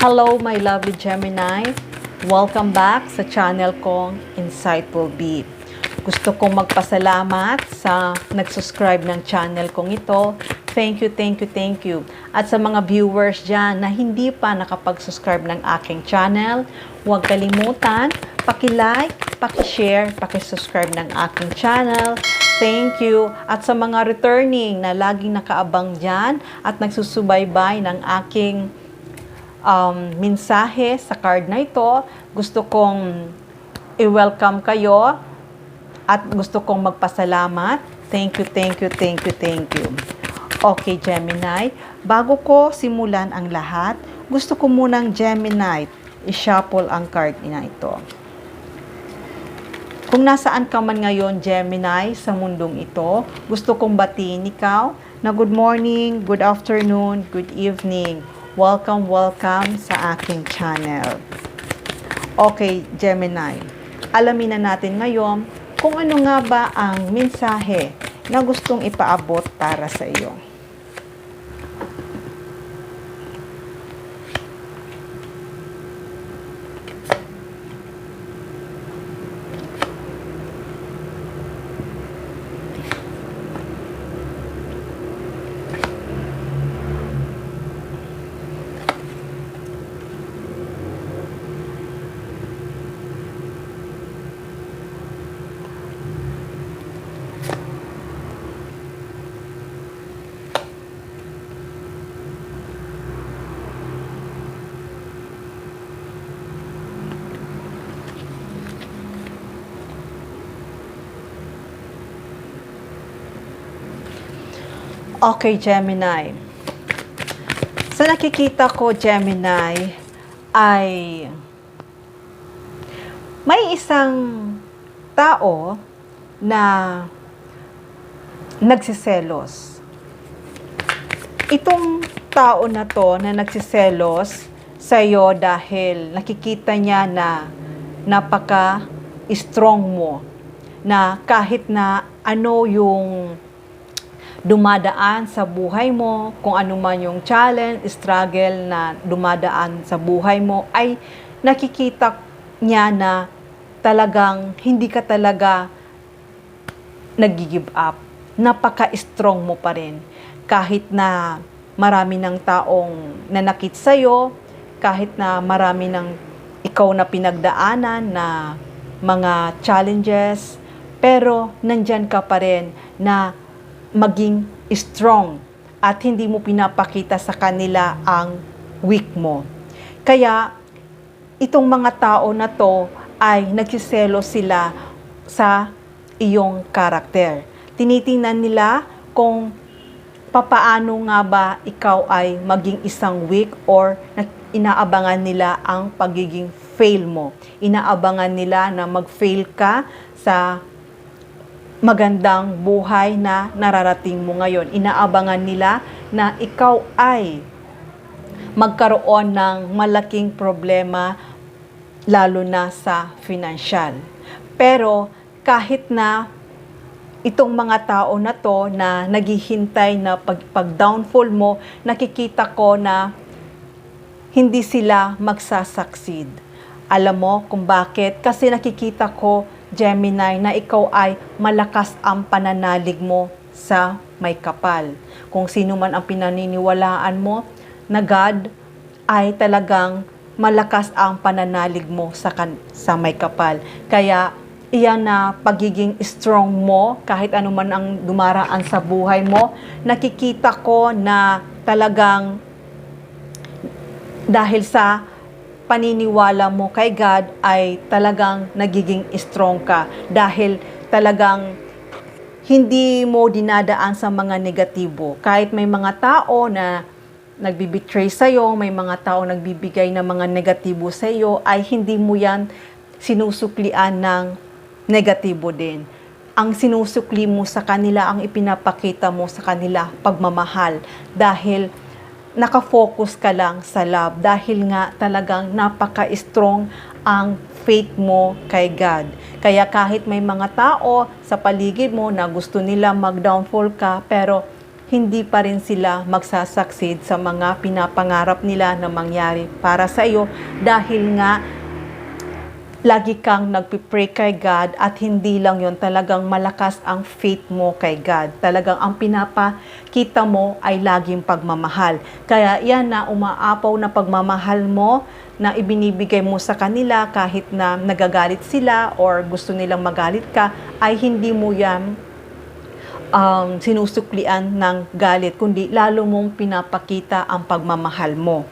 Hello my lovely Gemini! Welcome back sa channel kong Insightful Bee. Gusto kong magpasalamat sa nag-subscribe ng channel kong ito. Thank you, thank you, thank you. At sa mga viewers dyan na hindi pa nakapag-subscribe ng aking channel, huwag kalimutan, paki-like, paki-share, paki-subscribe ng aking channel. Thank you. At sa mga returning na laging nakaabang dyan at nagsusubaybay ng aking mensahe sa card na ito, gusto kong i-welcome kayo at gusto kong magpasalamat. Thank you, thank you, thank you, thank you. Okay, Gemini, bago ko simulan ang lahat, gusto ko munang Gemini, i-shuffle ang card na ito. Kung nasaan ka man ngayon, Gemini, sa mundong ito, gusto kong batiin ikaw na good morning, good afternoon, good evening. Welcome, welcome sa aking channel. Okay, Gemini, alamin na natin ngayon kung ano nga ba ang mensahe na gustong ipaabot para sa iyo. Okay, Gemini. Sa nakikita ko, Gemini, ay may isang tao na nagsiselos. Itong tao na to na nagsiselos sa iyo dahil nakikita niya na napaka-strong mo, na kahit na ano yung dumadaan sa buhay mo, kung ano man yung challenge, struggle na dumadaan sa buhay mo, ay nakikita niya na talagang hindi ka talaga nag-give up. Napaka-strong mo pa rin. Kahit na marami ng taong nanakit sa'yo, kahit na marami ng ikaw na pinagdaanan na mga challenges, pero nandyan ka pa rin na maging strong at hindi mo pinapakita sa kanila ang weak mo. Kaya, itong mga tao na to ay nagsiselo sila sa iyong karakter. Tinitingnan nila kung papaano nga ba ikaw ay maging isang weak or inaabangan nila ang pagiging fail mo. Inaabangan nila na mag-fail ka sa magandang buhay na nararating mo ngayon. Inaabangan nila na ikaw ay magkaroon ng malaking problema lalo na sa financial. Pero kahit na itong mga tao na to na naghihintay na pag-downfall mo, nakikita ko na hindi sila magsasucceed. Alam mo kung bakit? Kasi nakikita ko, Gemini, na ikaw ay malakas ang pananalig mo sa may kapal. Kung sino man ang pinaniniwalaan mo na God, ay talagang malakas ang pananalig mo sa may kapal. Kaya iyan na pagiging strong mo, kahit ano man ang dumaraan sa buhay mo, nakikita ko na talagang dahil sa paniniwala mo kay God ay talagang nagiging strong ka dahil talagang hindi mo dinadaan sa mga negatibo. Kahit may mga tao na nagbibetray sa'yo, may mga tao nagbibigay ng mga negatibo sa'yo, ay hindi mo yan sinusuklian ng negatibo din. Ang sinusukli mo sa kanila, ang ipinapakita mo sa kanila, pagmamahal. Dahil nakafocus ka lang sa love dahil nga talagang napaka-strong ang faith mo kay God. Kaya kahit may mga tao sa paligid mo na gusto nila mag-downfall ka, pero hindi pa rin sila magsasucceed sa mga pinapangarap nila na mangyari para sa iyo dahil nga lagi kang nagpipray kay God at hindi lang yon, talagang malakas ang faith mo kay God. Talagang ang pinapakita mo ay laging pagmamahal. Kaya yan na umaapaw na pagmamahal mo na ibinibigay mo sa kanila kahit na nagagalit sila or gusto nilang magalit ka, ay hindi mo yan sinusuklian ng galit, kundi lalo mong pinapakita ang pagmamahal mo.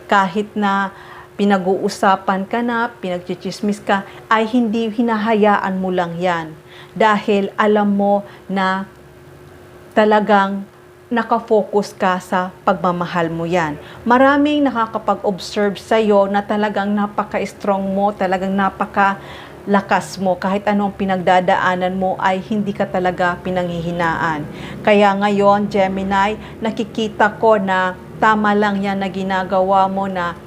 Kahit na pinag-uusapan ka na, pinagchichismis ka, ay hindi hinahayaan mo lang yan. Dahil alam mo na talagang nakafocus ka sa pagmamahal mo yan. Maraming nakakapag-observe sa'yo na talagang napaka-strong mo, talagang napaka-lakas mo. Kahit anong pinagdadaanan mo ay hindi ka talaga pinanghihinaan. Kaya ngayon, Gemini, nakikita ko na tama lang yan na ginagawa mo na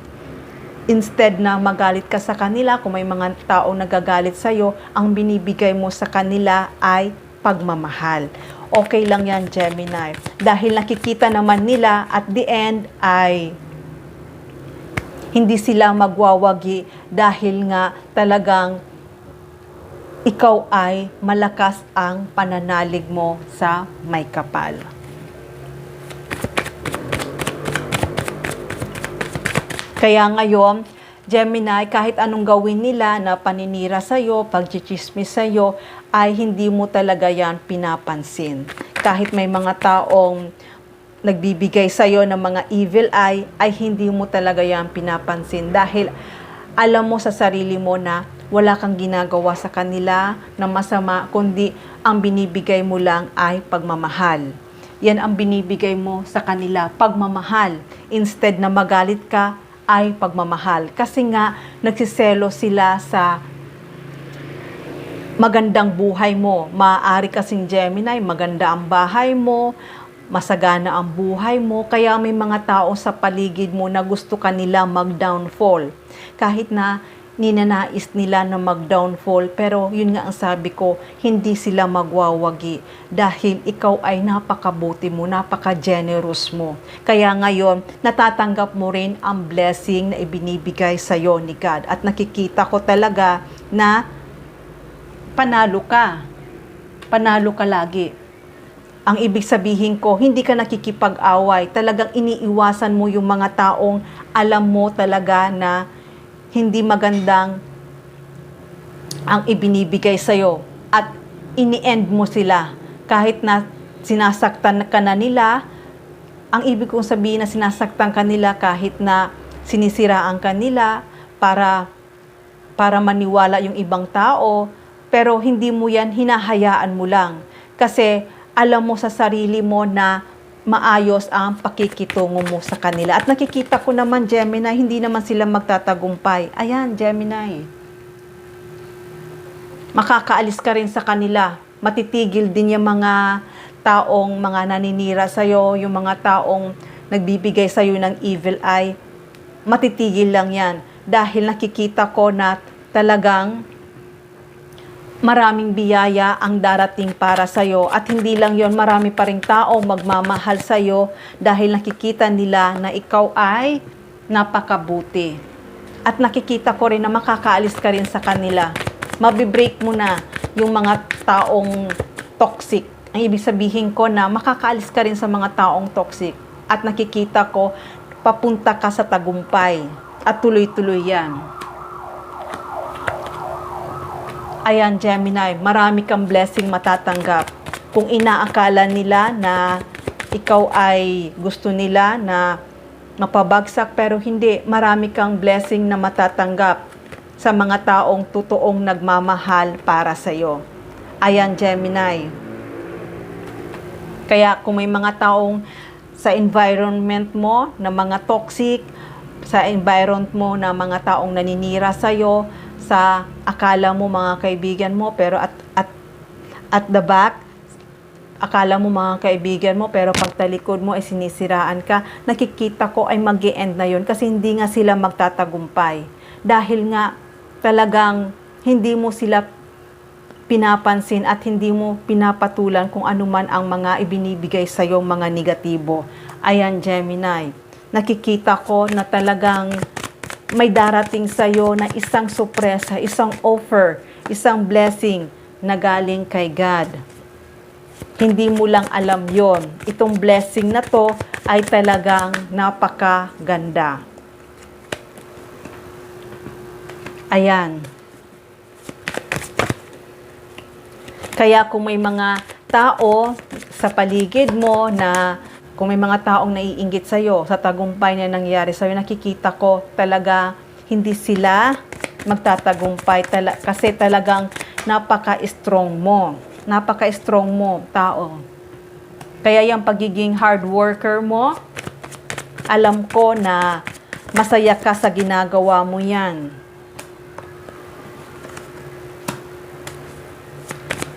instead na magalit ka sa kanila, kung may mga taong nagagalit sa'yo, ang binibigay mo sa kanila ay pagmamahal. Okay lang yan, Gemini. Dahil nakikita naman nila at the end ay hindi sila magwawagi dahil nga talagang ikaw ay malakas ang pananalig mo sa may kapal. Kaya ngayon, Gemini, kahit anong gawin nila na paninira sa'yo, pagchichismis sa'yo, ay hindi mo talaga yan pinapansin. Kahit may mga taong nagbibigay sa'yo ng mga evil eye, ay hindi mo talaga yan pinapansin. Dahil alam mo sa sarili mo na wala kang ginagawa sa kanila na masama, kundi ang binibigay mo lang ay pagmamahal. Yan ang binibigay mo sa kanila, pagmamahal. Instead na magalit ka, ay pagmamahal. Kasi nga, nagsiselo sila sa magandang buhay mo. Maaari kasing Gemini, maganda ang bahay mo, masagana ang buhay mo, kaya may mga tao sa paligid mo na gusto kanila mag-downfall. Kahit na ninanais nila na mag-downfall, pero yun nga ang sabi ko, hindi sila magwawagi dahil ikaw ay napakabuti mo, napaka-generous mo. Kaya ngayon, natatanggap mo rin ang blessing na ibinibigay sa'yo ni God. At nakikita ko talaga na panalo ka. Panalo ka lagi. Ang ibig sabihin ko, hindi ka nakikipag-away. Talagang iniiwasan mo yung mga taong alam mo talaga na hindi magandang ang ibinibigay sa'yo at ini-end mo sila. Kahit na sinasaktan ka na nila, ang ibig kong sabihin na sinasaktan ka nila kahit na sinisiraan ka nila para maniwala yung ibang tao, pero hindi mo yan, hinahayaan mo lang. Kasi alam mo sa sarili mo na maayos ang pakikitungo mo sa kanila. At nakikita ko naman, Gemini, hindi naman sila magtatagumpay. Ayan, Gemini. Makakaalis ka rin sa kanila. Matitigil din yung mga taong mga naninira sa'yo, yung mga taong nagbibigay sa'yo ng evil eye. Matitigil lang yan. Dahil nakikita ko na talagang maraming biyaya ang darating para sa'yo. At hindi lang yon, marami pa ring tao magmamahal sa'yo dahil nakikita nila na ikaw ay napakabuti. At nakikita ko rin na makakaalis ka rin sa kanila. Mabibreak mo na yung mga taong toxic. Ang ibig sabihin ko na makakaalis ka rin sa mga taong toxic. At nakikita ko, papunta ka sa tagumpay. At tuloy-tuloy yan. Ayan, Gemini, marami kang blessing matatanggap. Kung inaakala nila na ikaw ay gusto nila na mapabagsak, pero hindi, marami kang blessing na matatanggap sa mga taong totoong nagmamahal para sa iyo. Ayan, Gemini. Kaya kung may mga taong sa environment mo na mga toxic, sa environment mo na mga taong naninira sa iyo, sa akala mo mga kaibigan mo, pero at the back, akala mo mga kaibigan mo, pero pagtalikod mo ay sinisiraan ka, nakikita ko ay mag-e-end na yun kasi hindi nga sila magtatagumpay. Dahil nga talagang hindi mo sila pinapansin at hindi mo pinapatulan kung ano man ang mga ibinibigay sa iyo mga negatibo. Ayan, Gemini. Nakikita ko na talagang may darating sa iyo na isang sorpresa, isang offer, isang blessing na galing kay God. Hindi mo lang alam yon. Itong blessing na to ay talagang napakaganda. Ayan. Kaya kung may mga tao sa paligid mo na kung may mga taong naiinggit sa'yo sa tagumpay na nangyari sa'yo, nakikita ko talaga hindi sila magtatagumpay kasi talagang napaka-strong mo. Napaka-strong mo, tao. Kaya yung pagiging hard worker mo, alam ko na masaya ka sa ginagawa mo yan.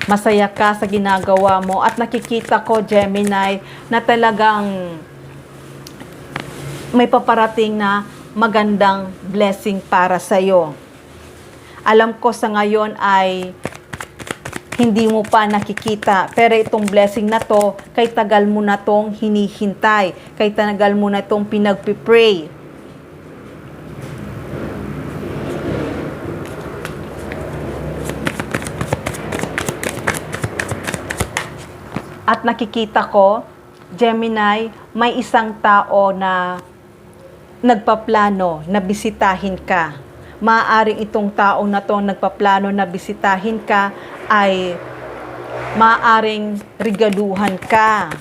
Masaya ka sa ginagawa mo at nakikita ko, Gemini, na talagang may paparating na magandang blessing para sa iyo. Alam ko sa ngayon ay hindi mo pa nakikita, pero itong blessing na to, kay tagal mo na tong hinihintay, kay tagal mo na tong pinagpipray. At nakikita ko, Gemini, may isang tao na nagpaplano na bisitahin ka. Maaaring itong tao na to nagpaplano na bisitahin ka ay maaaring regaluhan ka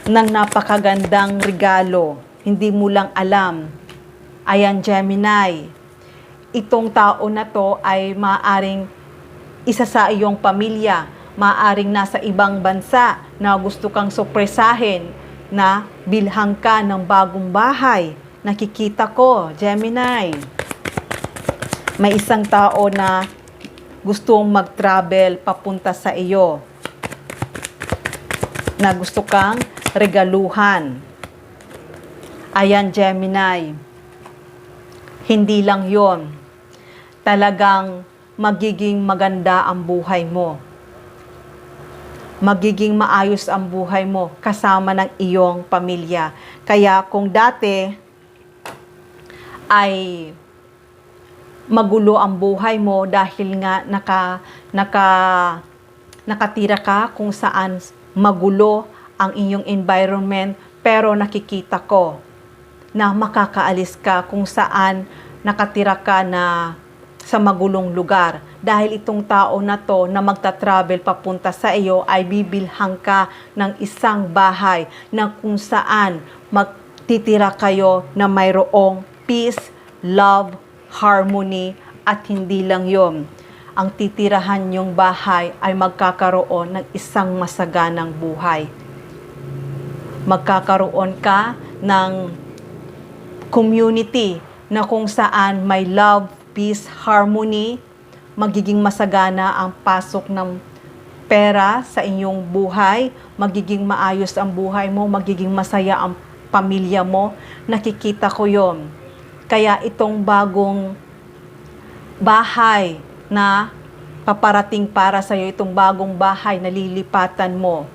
ng napakagandang regalo. Hindi mo lang alam. Ayan, Gemini. Itong tao na to ay maaaring isa sa iyong pamilya. Maaring nasa ibang bansa na gusto kang sorpresahin na bilhan ka ng bagong bahay. Nakikita ko, Gemini. May isang tao na gustong mag-travel papunta sa iyo. Na gusto kang regaluhan. Ayan, Gemini. Hindi lang yon. Talagang magiging maganda ang buhay mo. Magiging maayos ang buhay mo kasama ng iyong pamilya. Kaya kung dati ay magulo ang buhay mo dahil nga nakatira ka kung saan magulo ang inyong environment, pero nakikita ko na makakaalis ka kung saan nakatira ka na sa magulong lugar. Dahil itong tao na to na magta-travel papunta sa iyo ay bibilhan ka ng isang bahay na kung saan magtitira kayo na mayroong peace, love, harmony, at hindi lang yon. Ang titirahan niyong bahay ay magkakaroon ng isang masaganang buhay. Magkakaroon ka ng community na kung saan may love, peace, harmony, magiging masagana ang pasok ng pera sa inyong buhay, magiging maayos ang buhay mo, magiging masaya ang pamilya mo. Nakikita ko yon. Kaya itong bagong bahay na paparating para sa iyo, itong bagong bahay na lilipatan mo,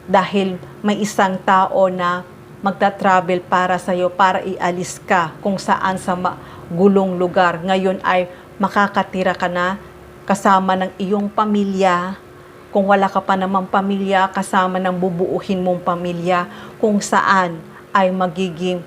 dahil may isang tao na magta-travel para sa iyo para ialis ka kung saan sa gulong lugar. Ngayon ay makakatira ka na kasama ng iyong pamilya. Kung wala ka pa namang pamilya, kasama ng bubuuhin mong pamilya, kung saan ay magiging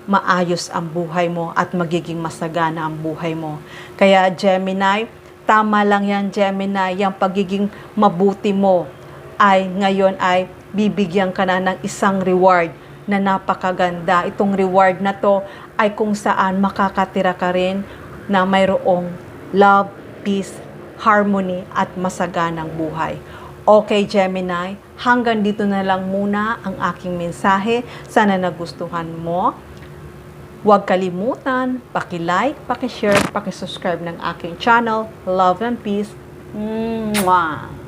maayos ang buhay mo at magiging masagana ang buhay mo. Kaya Gemini, tama lang yan, Gemini, yung pagiging mabuti mo ay ngayon ay bibigyan ka na ng isang reward na napakaganda. Itong reward na to ay kung saan makakatira ka rin na mayroong love, peace, harmony, at masaganang buhay. Okay, Gemini, hanggang dito na lang muna ang aking mensahe. Sana nagustuhan mo. Huwag kalimutan, paki-like, paki-share, paki-subscribe ng aking channel. Love and peace. Mwah!